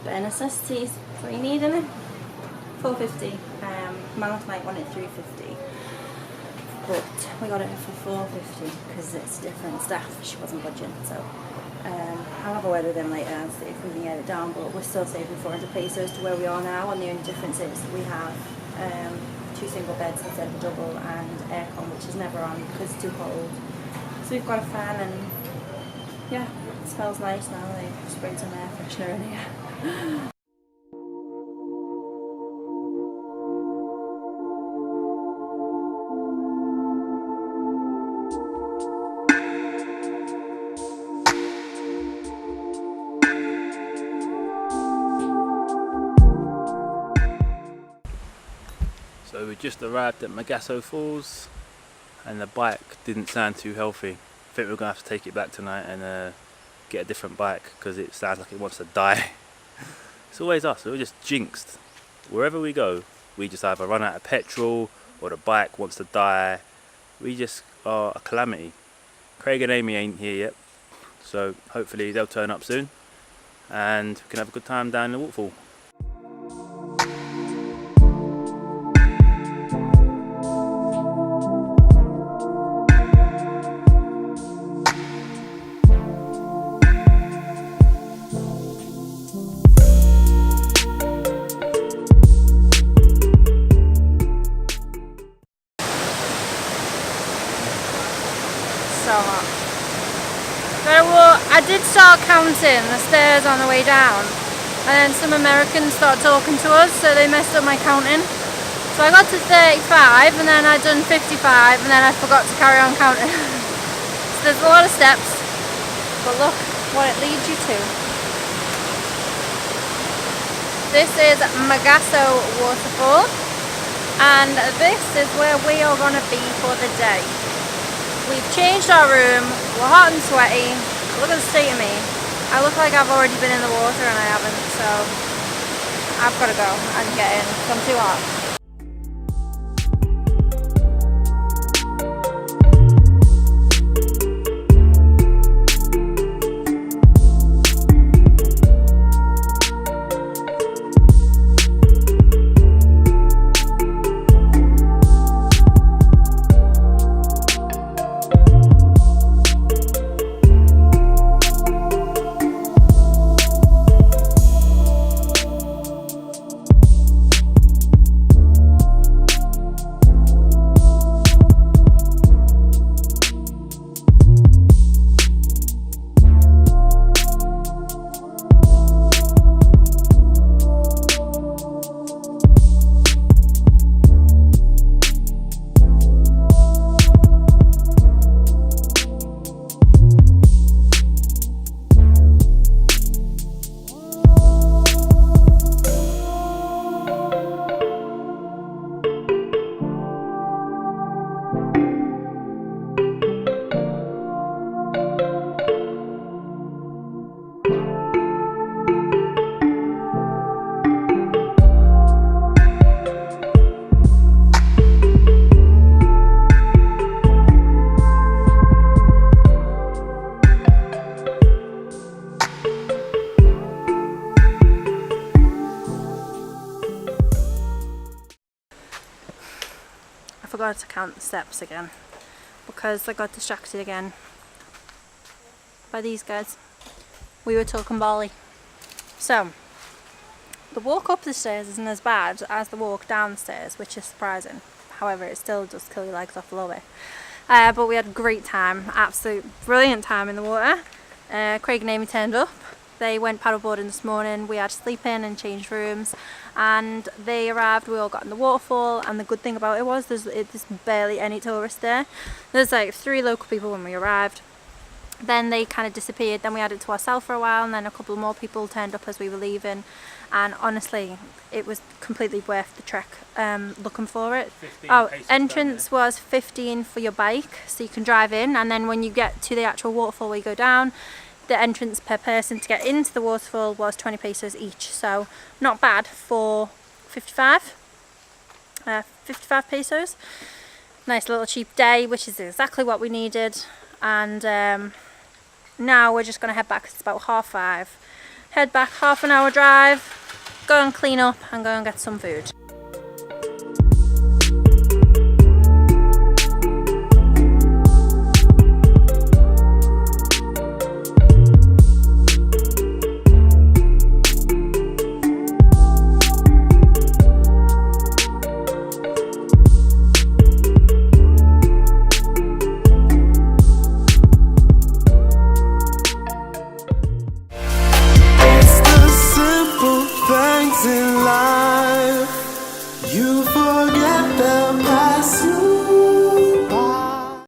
bare necessities. That's what you need, isn't it? $4.50. Mama might want it $3.50, but we got it for $4.50 because it's different stuff. She wasn't budging, so I'll have a word with him later and see if we can get it down. But we're still saving 400 pesos to where we are now, and the only difference is we have 2 single beds instead of a double, and aircon, which is never on because it's too cold. So we've got a fan, and yeah, it smells nice now. They sprayed some air freshener in here. So we just arrived at Mag-Aso Falls, and the bike didn't sound too healthy. I think we're going to have to take it back tonight and get a different bike because it sounds like it wants to die. It's always us, we're just jinxed. Wherever we go, we just either run out of petrol or the bike wants to die. We just are a calamity. Craig and Amy ain't here yet, so hopefully they'll turn up soon and we can have a good time down the waterfall. So hot. I did start counting the stairs on the way down, and then some Americans started talking to us, so they messed up my counting. So I got to 35, and then I'd done 55, and then I forgot to carry on counting. So there's a lot of steps, but look what it leads you to. This is Mag-Aso Waterfall, and this is where we are going to be for the day. We've changed our room, we're hot and sweaty. Look at the state of me. I look like I've already been in the water and I haven't, so I've got to go and get in. I'm too hot. I forgot to count the steps again because I got distracted again by these guys. We were talking Bali. So the walk up the stairs isn't as bad as the walk down the stairs, which is surprising. However, it still does kill your legs off a little bit. But we had a great time, absolute brilliant time in the water. Craig and Amy turned up. They went paddleboarding this morning. We had to sleep in and change rooms, and they arrived. We all got in the waterfall, and the good thing about it was there's barely any tourists there. There's like 3 local people when we arrived. Then they kind of disappeared. Then we had it to ourselves for a while, and then a couple more people turned up as we were leaving. And honestly, it was completely worth the trek looking for it. Entrance was 15 for your bike, so you can drive in, and then when you get to the actual waterfall where you go down, the entrance per person to get into the waterfall was 20 pesos each, so not bad for 55 pesos. Nice little cheap day, which is exactly what we needed. And now we're just going to head back. It's about 5:30. head back, half an hour drive, go and clean up and go and get some food.